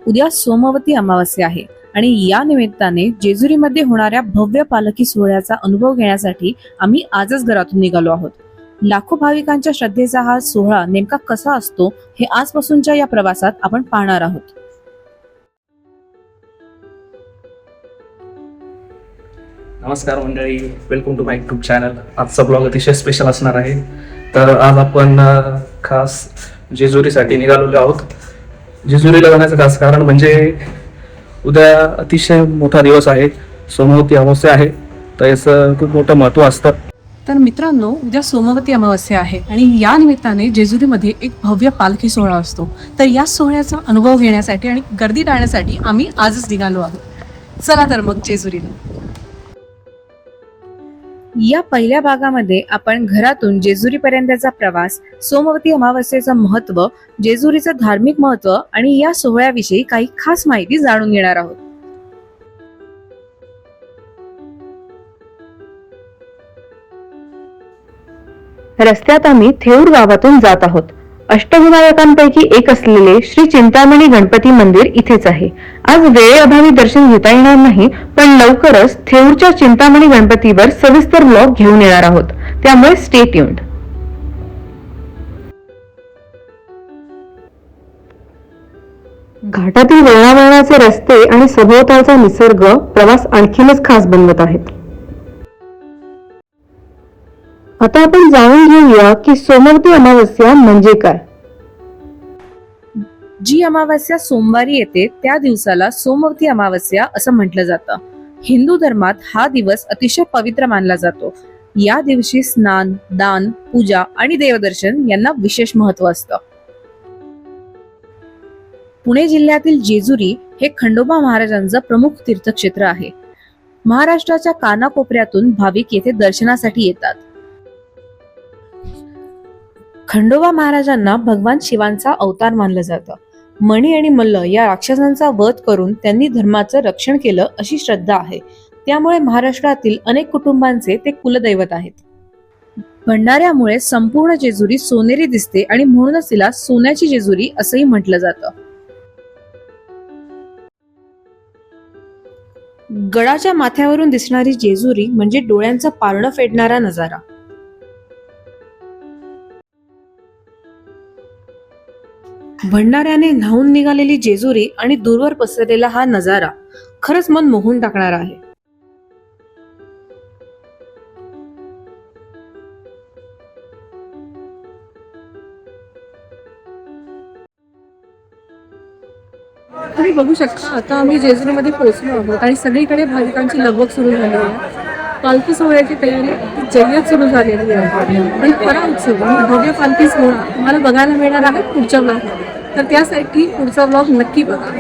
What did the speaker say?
उद्या सोमवती अमावस्या आहे आणि या निमित्ताने जेजुरीमध्ये होणाऱ्या भव्य पालखी सोहळ्याचा अनुभव घेण्यासाठी आम्ही आजच घरातून निघालो आहोत. लाखो भाविकांच्या श्रद्धेचा हा सोहळा नेमका कसा असतो हे आजपासूनच्या या प्रवासात आपण पाहणार आहोत. नमस्कार मंडळी, welcome to my YouTube channel. आजचा ब्लॉग अतिशय स्पेशल असणार आहे. तर आज आपण खास जेजुरीसाठी निघालेलो आहोत. जेजुरीला जाण्याचं खास कारण म्हणजे उद्या अतिशय मोठा दिवस आहे, सोमवती अमावस्या आहे. तर याचं खूप मोठं महत्त्व असतं. तर मित्रांनो, उद्या सोमवती अमावस्या आहे आणि या निमित्ताने जेजुरीमध्ये एक भव्य पालखी सोहळा असतो. तर या सोहळ्याचा अनुभव घेण्यासाठी आणि गर्दी टाळण्यासाठी आम्ही आजच निघालो आहोत. चला तर मग जेजुरीला. या पहिल्या भागामध्ये आपण घरातून जेजुरी पर्यंतचा प्रवास, सोमवती अमावस्येचं महत्त्व, जेजुरीचं धार्मिक महत्त्व आणि या सोहळ्याविषयी काही खास माहिती जाणून घेणार आहोत. रस्त्यात आम्ही थेऊर गावातून जात आहोत. अष्टविनायकांपैकी एक असलेले श्री चिंतामणी गणपती मंदिर इथेच आहे. आज वेळेअभावी दर्शन घेता येणार नाही, पण लवकरच थेऊरच्या चिंतामणी गणपतीवर सविस्तर ब्लॉग घेऊन येणार आहोत, त्यामुळे स्टे ट्यून्ड. घाटातील वळणावळणाचे रस्ते आणि सभोवतालचा निसर्ग प्रवास आणखीनच खास बनवत आहेत. आता आपण जाणून घेऊया की सोमवती अमावस्या म्हणजे काय. जी अमावस्या सोमवारी येते त्या दिवसाला सोमवती अमावस्या असं म्हटलं जातं. हिंदू धर्मात हा दिवस अतिशय पवित्र मानला जातो. या दिवशी स्नान, दान, पूजा आणि देवदर्शन यांना विशेष महत्त्व असतं. पुणे जिल्ह्यातील जेजुरी हे खंडोबा महाराजांचं प्रमुख तीर्थक्षेत्र आहे. महाराष्ट्राच्या कानाकोपऱ्यातून भाविक येथे दर्शनासाठी येतात. खंडोबा महाराजांना भगवान शिवांचा अवतार मानलं जातं. मणी आणि मल्ल या राक्षसांचा वध करून त्यांनी धर्माचं रक्षण केलं अशी श्रद्धा आहे. त्यामुळे महाराष्ट्रातील अनेक कुटुंबांचे ते कुलदैवत आहेत. भंडाऱ्यामुळे संपूर्ण जेजुरी सोनेरी दिसते आणि म्हणूनच तिला सोन्याची जेजुरी असंही म्हटलं जातं. गडाच्या माथ्यावरून दिसणारी जेजुरी म्हणजे डोळ्यांचं पारणं फेडणारा नजारा. भंडाऱ्याने न्हाऊन निघालेली जेजुरी आणि दूरवर पसरलेला हा नजारा खरंच मन मोहून टाकणारा आहे. तुम्ही बघू शकता, आता आम्ही जेजुरीमध्ये पोहोचलो आहोत आणि सगळीकडे भाविकांची लगबग सुरू झाली आहे. पालखी सोहळ्याची तयारी जय्यत सुरू झालेली आहे आणि खरा उत्सव भव्य पालखी सोहळा तुम्हाला बघायला मिळणार आहे पुढच्या ब्लॉग. तर त्यासाठी पुढचा ब्लॉग नक्की बघा.